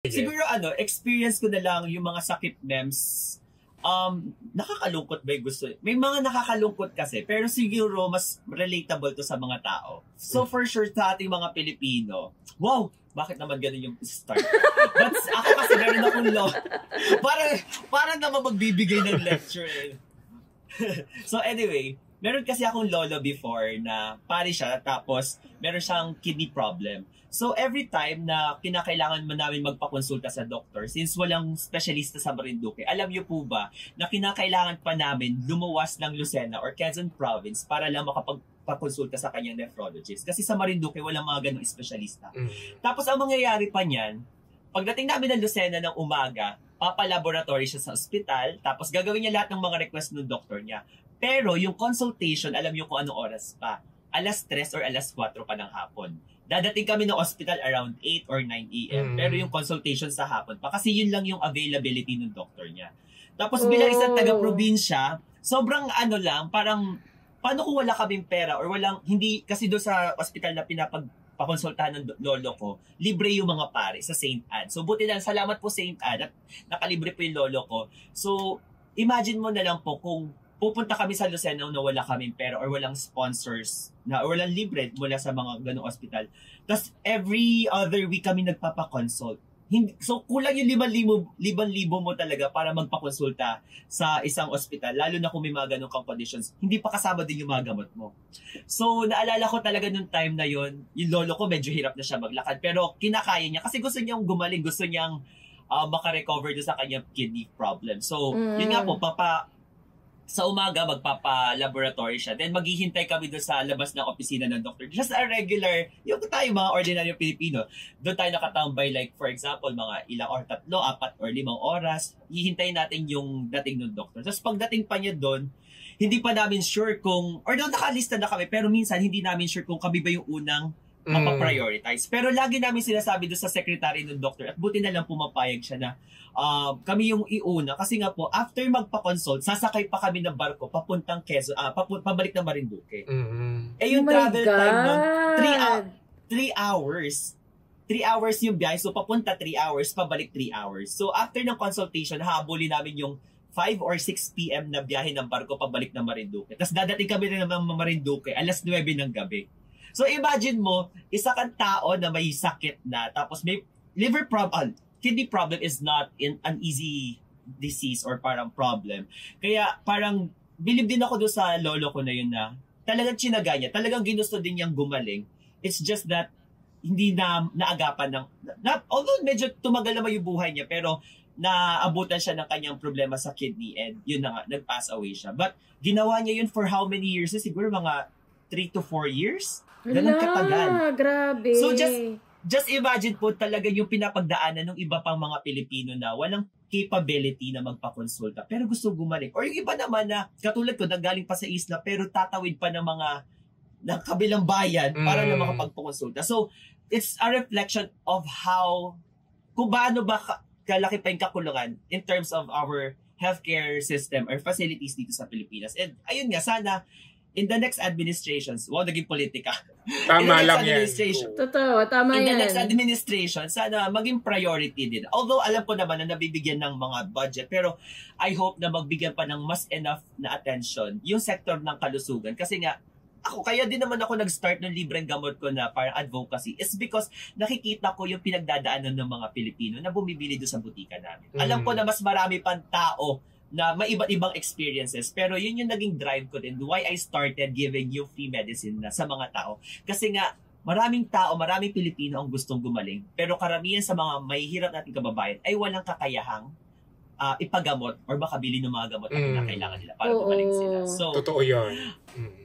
Siguro experience ko na lang yung mga sakit memes. Nakakalungkot ba yung gusto? May mga nakakalungkot kasi, pero siguro mas relatable to sa mga tao. So for sure sa ating mga Pilipino, wow, bakit naman ganun yung start? But ako kasi meron akong parang naman magbibigay ng lecture. So anyway, meron kasi akong lolo before na pari siya, tapos meron siyang kidney problem. So every time na kinakailangan man namin magpakonsulta sa doktor, since walang specialista sa Marinduque, alam niyo po ba na kinakailangan pa namin lumuwas ng Lucena or Quezon Province para lang makapagpakonsulta sa kanyang nephrologist. Kasi sa Marinduque, walang mga ganong espesyalista. Tapos ang mangyayari pa niyan, pagdating namin ng Lucena ng umaga, papalaboratory siya sa ospital, tapos gagawin niya lahat ng mga request ng doktor niya. Pero yung consultation, alam niyo kung anong oras pa. Alas 3 or alas 4 pa ng hapon. Dadating kami ng hospital around 8 or 9 a.m. Pero yung consultation sa hapon pa. Kasi yun lang yung availability ng doktor niya. Tapos bilang isang taga-probinsya, sobrang lang, parang, paano kung wala kaming pera or walang, hindi, kasi doon sa hospital na pakonsultahan ng lolo ko, libre yung mga pare sa St. Anne. So buti na, salamat po St. Anne, at nakalibre po yung lolo ko. So imagine mo na lang po kung pupunta kami sa Lucena na wala kaming pera or walang sponsors na or walang libre mula sa mga ganong ospital. Tapos every other week kami nagpapakonsult. So kulang yung 5,000 mo talaga para magpakonsulta sa isang ospital, lalo na kung may mga ganong conditions. Hindi pa kasama din yung mga gamot mo. So naalala ko talaga nung time na yon, yung lolo ko medyo hirap na siya maglakad, pero kinakaya niya kasi gusto niyang gumaling, gusto niyang makarecover doon sa kanyang kidney problem. So yun nga po, sa umaga, magpapa-laboratory siya. Then, maghihintay kami doon sa labas ng opisina ng doctor. Just a regular, yung tayo mga ordinary Pilipino, doon tayo nakatambay, like, for example, mga ilang or 3, 4, or 5 oras, hihintayin natin yung dating ng doctor. Tapos, pagdating pa niya doon, hindi pa namin sure kung, or doon nakalista na kami, pero minsan, hindi namin sure kung kami ba yung unang mapaprioritize. Pero lagi namin sinasabi doon sa secretary ng doctor, at buti na lang pumapayag siya na kami yung iuna. Kasi nga po, after magpa-consult, sasakay pa kami ng barko papuntang Quezon, pabalik na Marinduque. Yung travel time nun, 3 hours. 3 hours yung biyahe. So, papunta 3 hours, pabalik 3 hours. So, after ng consultation, habulin namin yung 5 or 6 p.m. na biyahe ng barko pabalik na Marinduque. Tapos dadating kami rin naman Marinduque, alas 9 ng gabi. So imagine mo, isa kang tao na may sakit na, tapos may liver problem, kidney problem is not an easy disease or parang problem. Kaya parang bilib din ako doon sa lolo ko na yun na talagang tsinaga niya, talagang ginusto din niyang gumaling. It's just that hindi na naagapan although medyo tumagal naman yung buhay niya, pero naabutan siya ng kanyang problema sa kidney and yun na nga, nag-pass away siya. But ginawa niya yun for how many years? Siguro mga 3 to 4 years? Ganun katagal. Grabe. So just imagine po talaga yung pinapagdaanan ng iba pang mga Pilipino na walang capability na magpakonsulta pero gusto gumaling. Or yung iba naman na katulad ko, nanggaling pa sa isla pero tatawid pa ng kabilang bayan para na makapagpakonsulta. So it's a reflection of kung paano ba kalaki pa yung kakulungan in terms of our healthcare system or facilities dito sa Pilipinas. And ayun nga, sana in the next administrations, naging politika. Tama lang yan. Totoo, tama yan. In the next administration, sana maging priority din. Although alam ko naman na nabibigyan ng mga budget, pero I hope na magbigyan pa ng mas enough na attention yung sector ng kalusugan. Kasi nga, kaya din naman ako nag-start ng libreng gamot ko na parang advocacy is because nakikita ko yung pinagdadaanan ng mga Pilipino na bumibili doon sa butika namin. Alam ko na mas marami pang tao na may iba't ibang experiences. Pero yun yung naging drive ko din why I started giving you free medicine na sa mga tao. Kasi nga, maraming Pilipino ang gustong gumaling. Pero karamihan sa mga mahihirap nating kababayan ay walang kakayahang ipagamot or makabili ng mga gamot na kinakailangan nila para gumaling sila. So, totoo yun.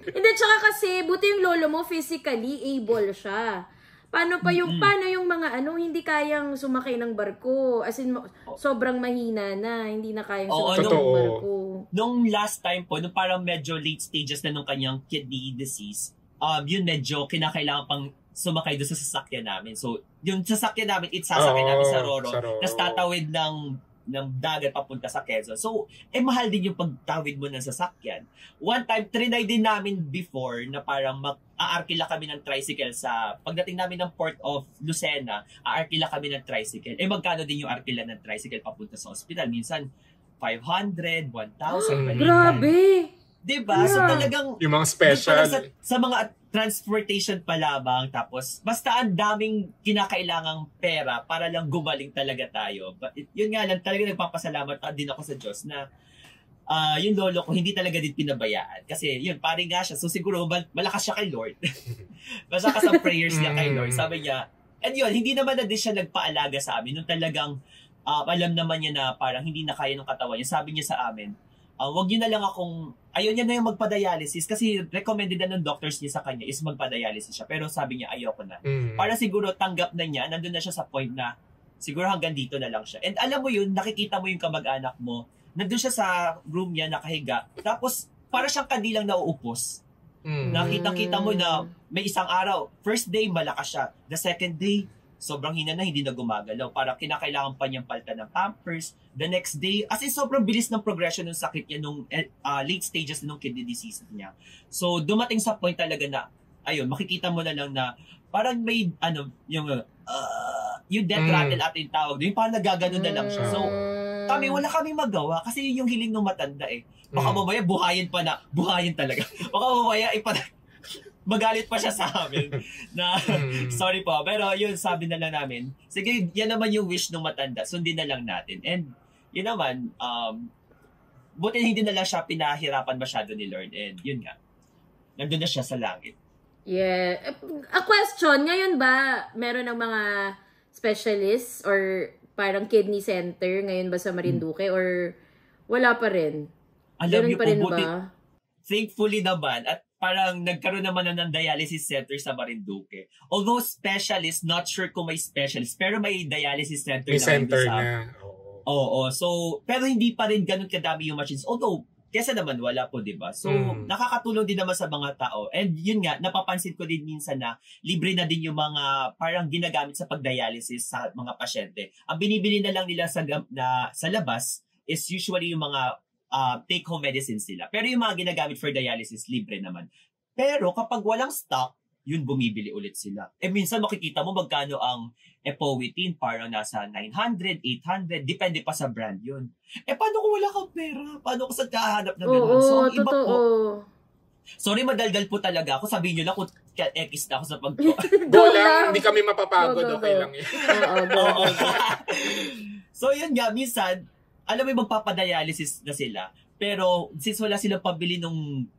Hindi, tsaka kasi, buti yung lolo mo physically able siya. Paano yung mga hindi kayang sumakay ng barko? As in, sobrang mahina na, hindi na kayang sumakay ng barko. Nung last time po, nung parang medyo late stages na nung kanyang kidney disease, yun medyo kinakailangan pang sumakay doon sa sasakyan namin. So, yung sasakyan namin, sasakay namin sa Roro. Tapos tatawid ng ng dagat papunta sa Quezon. So, mahal din yung pagtawid mo ng sasakyan. One time, trinay din namin before na parang aarkila kami ng tricycle pagdating namin ng Port of Lucena, aarkila kami ng tricycle. Magkano din yung arkila ng tricycle papunta sa ospital? Minsan, 500, 1,000. Grabe! Diba? So talagang yung mga special sa mga transportation pa lamang, tapos basta ang daming kinakailangang pera para lang gumaling talaga tayo. But yun nga lang, talaga nagpapasalamat din ako sa Diyos na yung lolo ko hindi talaga din pinabayaan. Kasi yun, pare nga siya. So siguro malakas siya kay Lord. Malakas ang prayers niya kay Lord. Sabi niya, and yun, hindi naman na din siya nagpaalaga sa amin. Nung talagang alam naman niya na parang hindi na kaya ng katawan niya. Sabi niya sa amin, wag niyo na lang ayaw niya na yung magpa-dialysis kasi recommended na ng doctors niya sa kanya is magpa-dialysis siya. Pero sabi niya, ayoko na. Para siguro tanggap na niya, nandun na siya sa point na siguro hanggang dito na lang siya. And alam mo yun, nakikita mo yung kamag-anak mo, nandun siya sa room niya, nakahiga. Tapos, para siyang kandilang nauupos. Nakita-kita mo na may isang araw, first day, malakas siya. The second day, sobrang hina na, hindi na gumagalaw. Para kinakailangan pa niyang palitan ng pampers. The next day, as in sobrang bilis ng progression ng sakit niya nung late stages nung kidney disease niya. So, dumating sa point talaga na, ayun, makikita mo na lang na parang may, yung death rattle atin tawag. Yung parang nagagano na lang siya. So, wala kami magawa kasi yun yung hiling ng matanda eh. Baka mamaya buhayin talaga. Baka mamaya magalit pa siya sa amin na sorry po, pero yun sabi na lang namin, sige, yan naman yung wish ng matanda, sundin na lang natin. And yun naman, buti hindi na lang siya pinahirapan masyado ni Lord, and yun nga, nandun na siya sa langit. Yeah. A question, ngayon ba meron ng mga specialists or parang kidney center ngayon ba sa Marinduque or wala pa rin? Alam niyo pa rin po, ba? Thankfully naman, at parang nagkaroon naman na ng dialysis center sa Marinduque. Although specialist, not sure kung may specialist, pero may dialysis center may center na. Oo. So, pero hindi pa rin ganun kadami yung machines. Although, kesa naman wala po, di ba? So, nakakatulong din naman sa mga tao. And yun nga, napapansin ko din minsan na libre na din yung mga parang ginagamit sa pagdialysis sa mga pasyente. Ang binibili na lang nila sa labas is usually yung mga take-home medicines nila. Pero yung mga ginagamit for dialysis, libre naman. Pero kapag walang stock, yun bumibili ulit sila. Minsan makikita mo magkano ang Epoetin, parang nasa 900, 800, depende pa sa brand yun. Paano kung wala kang pera? Paano kung saan kahanap na gano'n? So, ang iba po, sorry, madaldal po talaga ako. Sabihin nyo lang kung X na ako sa pagko. Lang, hindi kami mapapagod. Okay lang yun. So, yun nga, minsan, alam mo yung magpapadialysis na sila, pero since wala silang pabili nung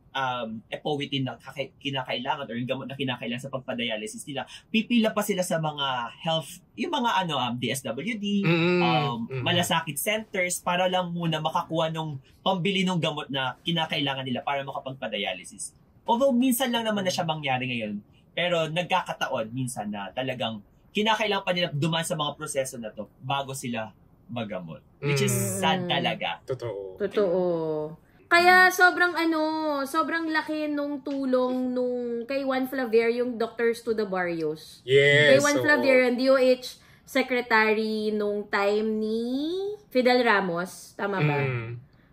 Epoetin na kinakailangan or yung gamot na kinakailangan sa pagpadialysis nila, pipila pa sila sa mga health, yung mga DSWD, malasakit centers para lang muna makakuha nung pambili ng gamot na kinakailangan nila para makapagpadialysis. Although minsan lang naman na siya mangyari ngayon, pero nagkakataon minsan na talagang kinakailangan pa nila dumaan sa mga proseso na to bago sila magamot. Which is sad talaga. Totoo. Kaya sobrang laki nung tulong nung kay Juan Flavier, yung Doctors to the Barrios. Yes. Kay Juan Flavier, ang DOH secretary nung time ni Fidel Ramos. Tama ba?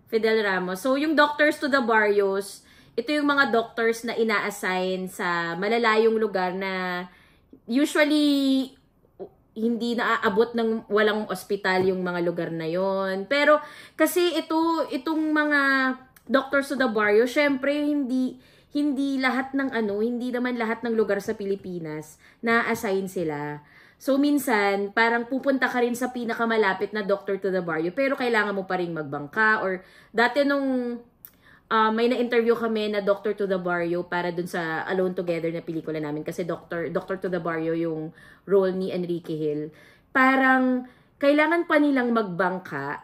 Fidel Ramos. So, yung Doctors to the Barrios, ito yung mga doctors na ina-assign sa malalayong lugar na usually hindi naaabot ng walang ospital yung mga lugar na yon. Pero kasi itong mga doctors to the barrio, syempre hindi lahat ng hindi naman lahat ng lugar sa Pilipinas na-assign sila. So minsan, parang pupunta ka rin sa pinakamalapit na doctor to the barrio, pero kailangan mo pa ring magbangka. Or dati nung may na-interview kami na Doctor to the Barrio para dun sa Alone Together na pelikula namin kasi Doctor to the Barrio yung role ni Enrique Hill. Parang kailangan pa nilang magbangka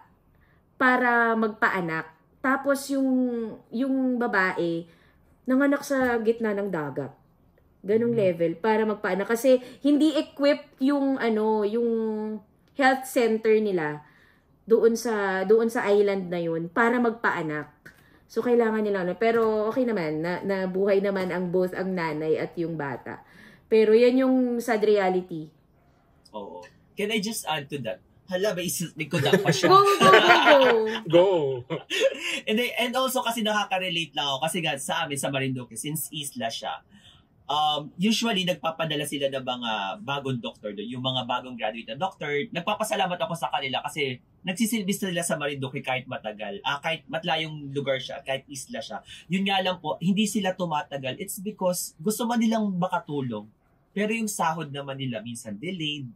para magpaanak. Tapos yung babae nanganak sa gitna ng dagat. Ganong level para magpaanak kasi hindi equipped yung yung health center nila doon sa island na yun para magpaanak. So, kailangan nila, pero okay naman, nabuhay naman both ang nanay at yung bata. Pero yan yung sad reality. Oo. Can I just add to that? hala, may likod pa siya. Go! And also kasi nakaka-relate lang ako kasi nga sa amin sa Marinduque, since isla siya, usually nagpapadala sila ng mga bagong doctor doon, yung mga bagong graduate na doctor. Nagpapasalamat ako sa kanila kasi nagsisilbi sila sa Marinduque kahit matagal. Kahit matlayong lugar siya, kahit isla siya. Yun nga lang po, hindi sila tumatagal. It's because gusto man nilang makatulong. Pero yung sahod naman nila minsan delayed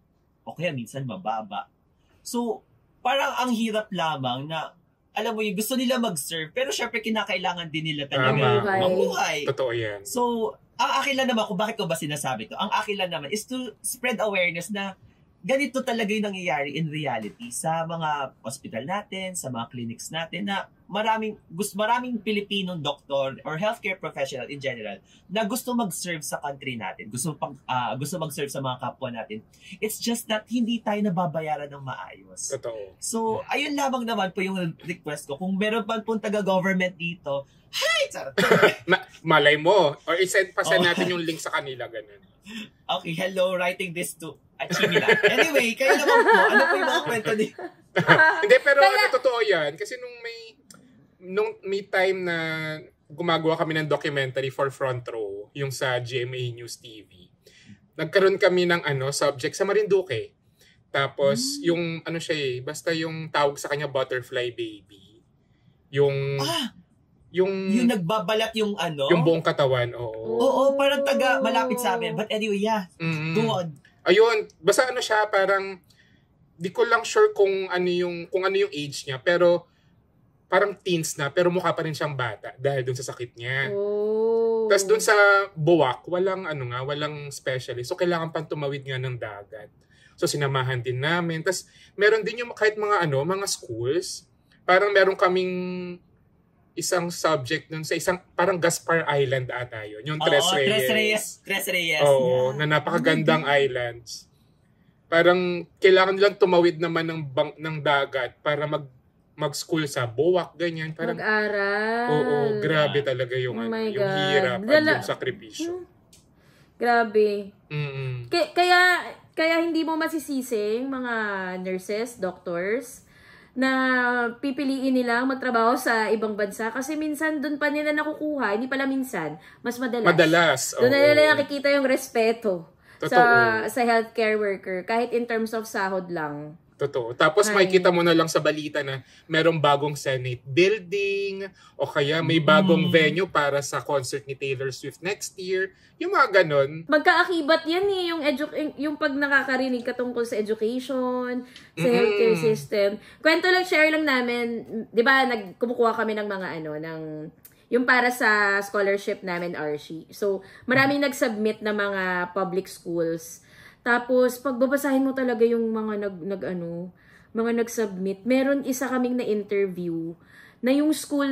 o kaya minsan mababa. So, parang ang hirap lamang na alam mo yung gusto nila mag-serve pero syempre kinakailangan din nila talaga mabuhay. Totoo yan. So, ang akin lang naman, kung bakit ko ba sinasabi to, ang akin lang naman is to spread awareness na ganito talaga yung nangyayari in reality sa mga hospital natin, sa mga clinics natin, na maraming Pilipinong doctor or healthcare professional in general na gusto mag-serve sa country natin, gusto mag-serve sa mga kapwa natin. It's just that hindi tayo nababayaran ng maayos. Totoo. So, ayun lamang naman po yung request ko. Kung meron pa pong taga-government dito, hi! Malay mo. Or isend natin yung link sa kanila, ganun. Okay, hello, writing this to Chimila. Anyway, kayo naman po, ano po yung mga kwento niyo? Hindi, pero totoo yan. Kasi nung may time na gumagawa kami ng documentary for Front Row, yung sa GMA News TV, nagkaroon kami ng subject sa Marinduque. Tapos, yung basta yung tawag sa kanya butterfly baby. Yung nagbabalat yung yung buong katawan, oo. Oo, parang malapit sa amin. But anyway, yeah. Go on. Ayun, basta siya, parang di ko lang sure kung ano yung age niya, pero parang teens na, pero mukha pa rin siyang bata dahil dun sa sakit niya. Oh. Tapos dun sa buwak, walang specialist. So kailangan pang tumawid nga ng dagat. So sinamahan din namin. Tapos meron din yung kahit mga mga schools, parang meron kaming isang subject nun sa isang parang Gaspar Island ata yun. Yung Tres Reyes. Tres Reyes. Oo, na napakagandang islands. Parang kailangan nilang tumawid naman ng dagat para mag-school sa Buwak, ganyan. Parang, mag-aral. Oo, grabe talaga yung, Oh my yung God. hirap at yung sakripisyo. Grabe. Mm-mm. Kaya hindi mo masisising mga nurses, doctors, na pipiliin nilang magtrabaho sa ibang bansa kasi minsan doon pa nila nakukuha, hindi pala minsan, mas madalas. Doon na nila nakikita yung respeto sa healthcare worker kahit in terms of sahod lang. Totoo. Tapos makikita mo na lang sa balita na merong bagong Senate building o kaya may bagong venue para sa concert ni Taylor Swift next year. Yung mga ganon. Magkaakibat yan yung pag nakakarinig ka tungkol sa education, sa healthcare system. Kwento lang, share lang namin, di ba, kumukuha kami ng mga yung para sa scholarship namin, RC. So, maraming nag-submit na mga public schools. Tapos, pagbabasahin mo talaga yung mga mga nag-submit, meron isa kaming na-interview na yung school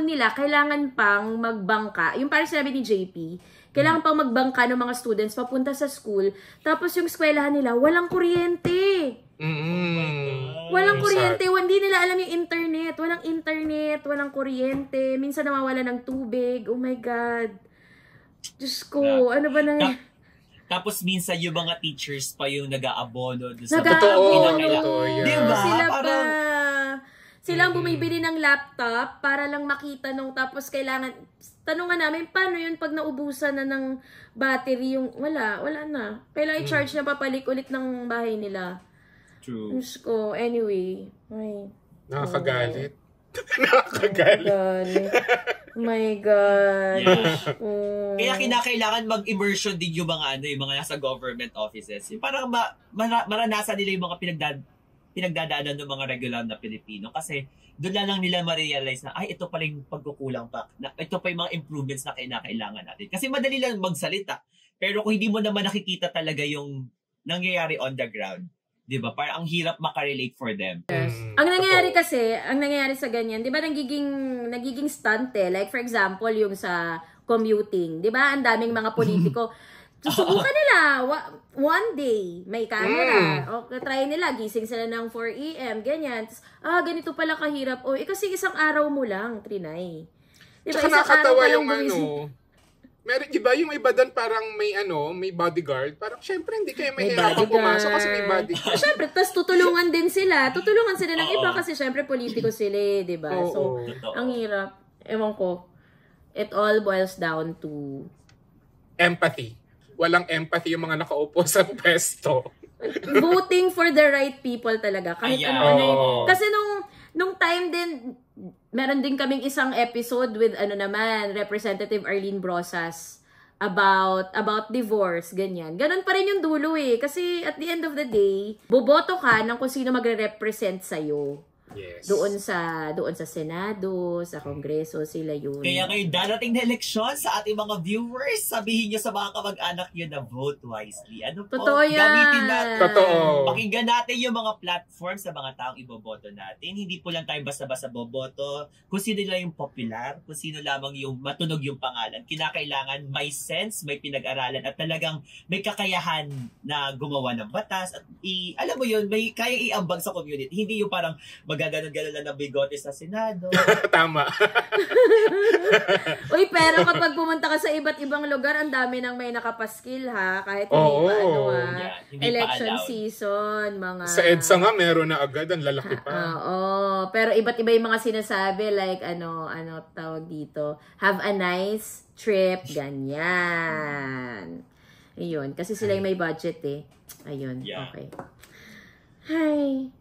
nila kailangan pang magbangka. Yung parang sinabi ni JP, kailangan pang magbangka ng mga students papunta sa school. Tapos yung eskwelahan nila, walang kuryente. Walang kuryente. Hindi nila alam yung internet. Walang internet, walang kuryente. Minsan nawawala ng tubig. Oh my God. Diyos ko, ano ba nang... Tapos minsan yung mga teachers pa yung nag-aabono sa Totoo, yeah. Diba? Sila ang bumibili ng laptop para lang makita tapos kailangan tanungan namin paano yun pag naubusan na ng battery yung wala na. Kailangan i-charge na papalik ulit ng bahay nila. True. Diyos ko, anyway. Ay. Nakakagalit. Oh my God. Yeah. Kaya kinakailangan mag-immersion din yung mga yung mga nasa government offices. Yung parang maranasan nila yung mga pinagdadaanan ng mga regular na Pilipino kasi doon lang nila ma-realize na ito pala yung pagkukulang pa. Ito pa yung mga improvements na kinakailangan natin. Kasi madali lang magsalita. Pero kung hindi mo naman nakikita talaga yung nangyayari on the ground, di ba? Parang ang hirap makarelate for them. Yes. Ang nangyayari sa ganyan, di ba nagiging stunt Like for example, yung sa commuting. Di ba? Ang daming mga politiko. Susubukan nila. One day, may camera. O, try nila. Gising sila ng 4 a.m. Ganyan. Tapos, ganito pala kahirap. O, kasi isang araw mo lang, Trinay. Di ba? Tsaka nakakatawa yung Meron, di ba yung iba doon parang may bodyguard. Parang syempre hindi kayo May mahirapan bodyguard. pumasok kasi may bodyguard. Syempre, tas tutulungan din sila. Tutulungan sila ng iba Oo. kasi syempre politiko sila, di ba? Oo. So, Totoo. ang hirap. Ewan ko. It all boils down to Empathy. Walang empathy yung mga nakaupo sa pwesto. voting for the right people talaga. Kahit Ayan. ano-ano yun. Oo. Kasi nung time din, meron din kaming isang episode with Representative Arlene Brosas about divorce, ganyan. Ganon pa rin yung dulo eh. Kasi at the end of the day, boboto ka ng kung sino magre-represent sa'yo. Yes. Doon sa Senado, sa Kongreso, sila yun. Kaya ngayon darating na eleksyon sa ating mga viewers, sabihin nyo sa mga kamag-anak nyo na vote wisely. Ano po? Totoo yan. Gamitin natin. Totoo. Pakinggan natin yung mga platforms sa mga taong iboboto natin. Hindi po lang tayo basta-basta boboto. Kung sino lang yung popular, kung sino lamang yung matunog yung pangalan. Kinakailangan may sense, may pinag-aralan at talagang may kakayahan na gumawa ng batas at alam mo yun, may kaya iambag sa community. Hindi yung parang magaganon-ganon lang ng bigote sa Senado. Tama. Uy, pero kapag pumunta ka sa iba't ibang lugar, ang dami nang may nakapaskil ha. Kahit hindi Oo. pa Yan, hindi pa election allowed. season, mga... Sa EDSA nga meron na agad, ang lalaki pa. Oo. Pero iba't iba yung mga sinasabi like ano tawag dito, have a nice trip, ganyan. Ayun, kasi sila yung may budget eh. Ayun, Yeah. okay. Hi.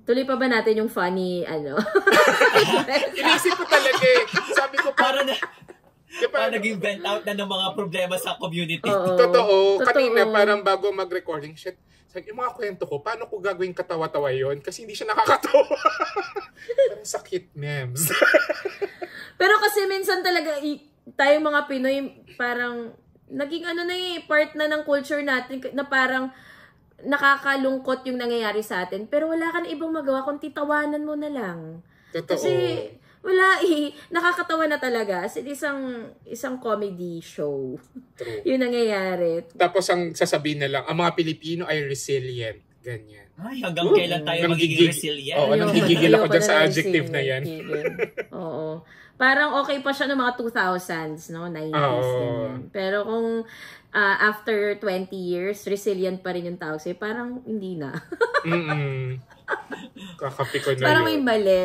Tuloy pa ba natin yung funny, Inisip ko talaga eh. Sabi ko Para Para naging vent out na ng mga problema sa community. Oo. Totoo. Totoo. Kanina, parang bago mag-recording, shit, sabi, yung mga kwento ko, paano ko gagawin katawa-tawa yon? Kasi hindi siya nakakatawa. Parang sakit, memes. Pero kasi minsan talaga, tayong mga Pinoy, parang, naging part na ng culture natin, na parang, nakakalungkot yung nangyayari sa atin. Pero wala ka na ibang magawa, kung titawanan mo na lang. Totoo. Kasi, wala nakakatawa na talaga. Kasi isang comedy show. True. Yung nangyayari. Tapos ang sasabihin na lang, ang mga Pilipino ay resilient. Ganyan. Ay, hanggang kailan tayo magiging resilient? Oo, nanggigigil ako dyan sa Ayoko na adjective na yan. Oo. Parang okay pa siya ng mga 2000s, no? 90s, ganyan. Pero kung after 20 years, resilient pa rin yung tao sa'yo, parang hindi na. Kakapi ko na Parang may yun. mali.